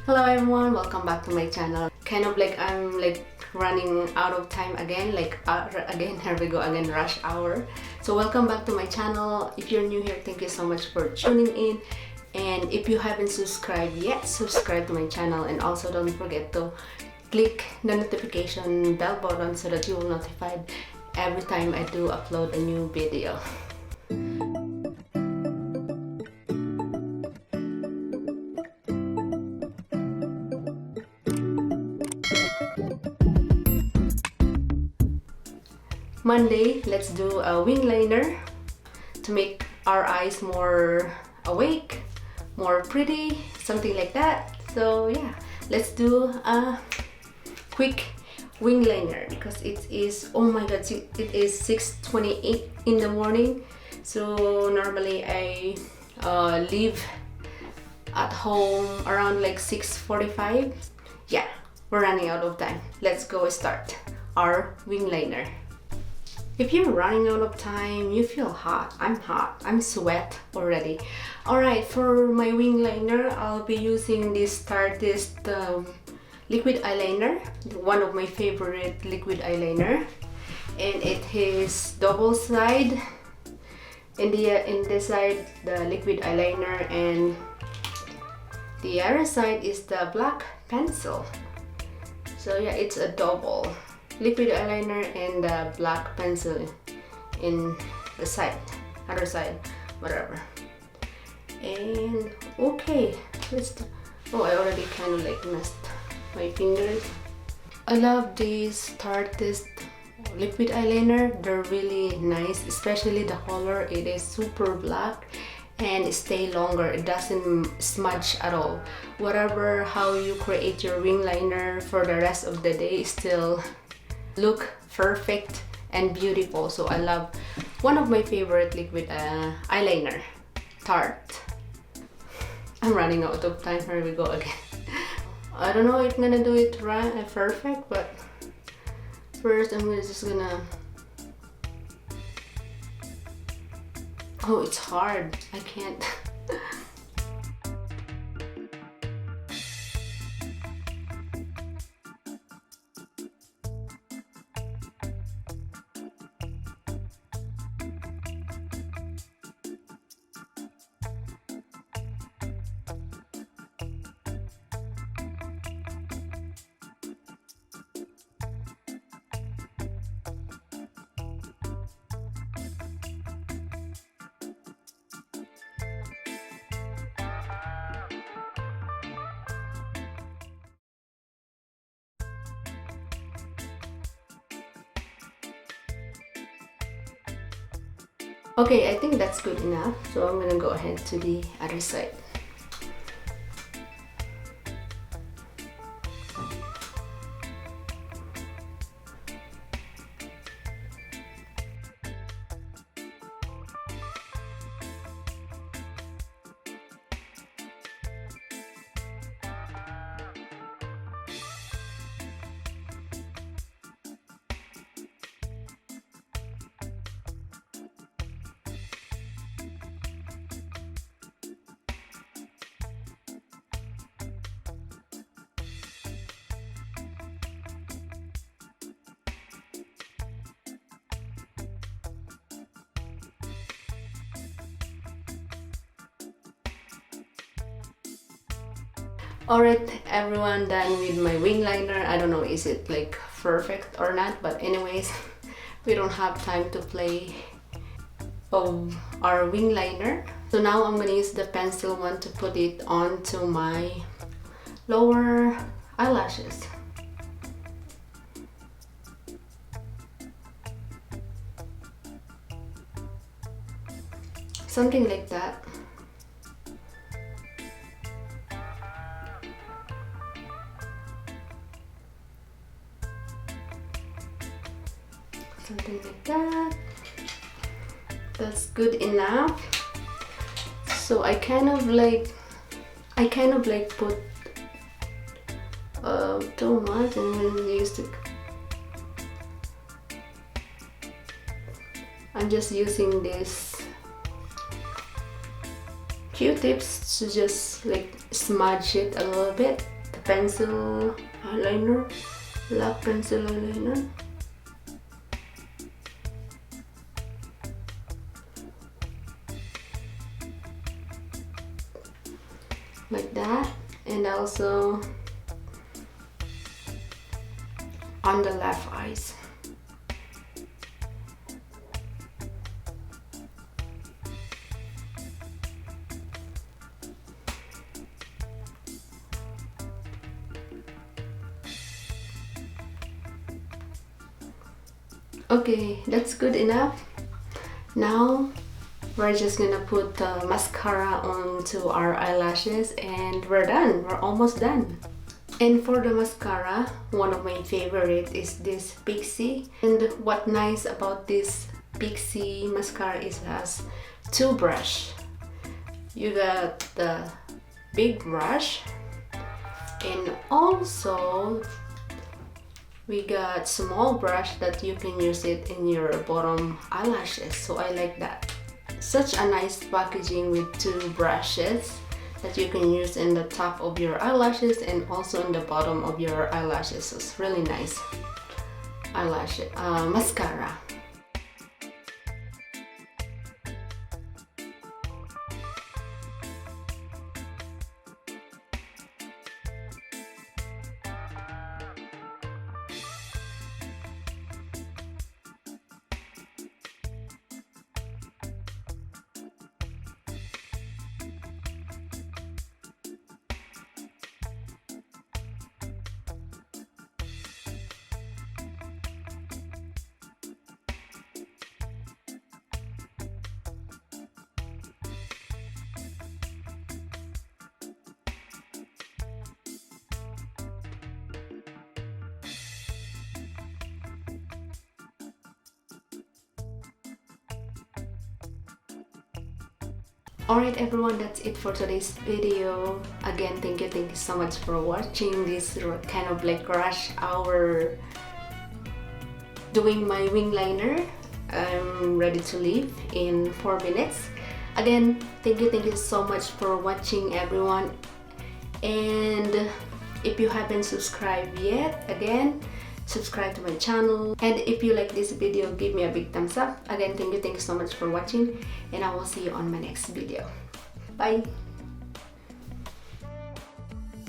Hello everyone, welcome back to my channel. Kind of like I'm like running out of time again, again, here we go again, rush hour. So welcome back to my channel. If you're new here, thank you so much for tuning in. And if you haven't subscribed yet, subscribe to my channel, and also don't forget to click the notification bell button so that you will be notified every time I do upload a new video. Monday, let's do a wing liner to make our eyes more awake, more pretty, something like that. So yeah, let's do a quick wing liner because it is, oh my god, it is 6:28 in the morning. So normally I leave at home around like 6:45. Yeah, we're running out of time. Let's go start our wing liner. If you're running out of time, you feel hot. I'm sweat already. Alright, for my wing liner, I'll be using this Tartist liquid eyeliner, one of my favorite liquid eyeliner, and it is double side. In this side, the liquid eyeliner, and the other side is the black pencil. So yeah, it's a double liquid eyeliner and the black pencil in the side, other side, whatever. And okay, oh, I already kind of like messed my fingers. I love these Tartist liquid eyeliner. They're really nice, especially the color. It is super black and stay longer. It doesn't smudge at all. Whatever how you create your wing liner for the rest of the day, still look perfect and beautiful. So I love one of my favorite liquid eyeliner, Tarte. I'm running out of time. Here we go again. I don't know if I'm gonna do it right perfect, but first I'm just gonna, oh, it's hard, I can't. Okay, I think that's good enough. So I'm gonna go ahead to the other side. Alright everyone, done with my wing liner. I don't know is it like perfect or not, but anyways, we don't have time to play of our wing liner. So now I'm gonna use the pencil one to put it onto my lower eyelashes. Something like that. Something like that. That's good enough. So I kind of like put too much and then used to. I'm just using this Q-tips to just like smudge it a little bit pencil eyeliner, black pencil eyeliner. Like that, and also on the left eyes. Okay, that's good enough. Now we're just gonna put the mascara onto our eyelashes and we're done. We're almost done. And for the mascara, one of my favorite is this Pixie. And what nice about this Pixie mascara is it has two brush. You got the big brush, and also we got small brush that you can use it in your bottom eyelashes. So I like that. Such a nice packaging with two brushes that you can use in the top of your eyelashes and also in the bottom of your eyelashes. So it's really nice eyelash mascara. Alright everyone, that's it for today's video. Again, thank you so much for watching this kind of like rush hour doing my wing liner. I'm ready to leave in 4 minutes. Again, thank you so much for watching everyone. And if you haven't subscribed yet, again, subscribe to my channel. And if you like this video, give me a big thumbs up. Again, thank you so much for watching, and I will see you on my next video. Bye.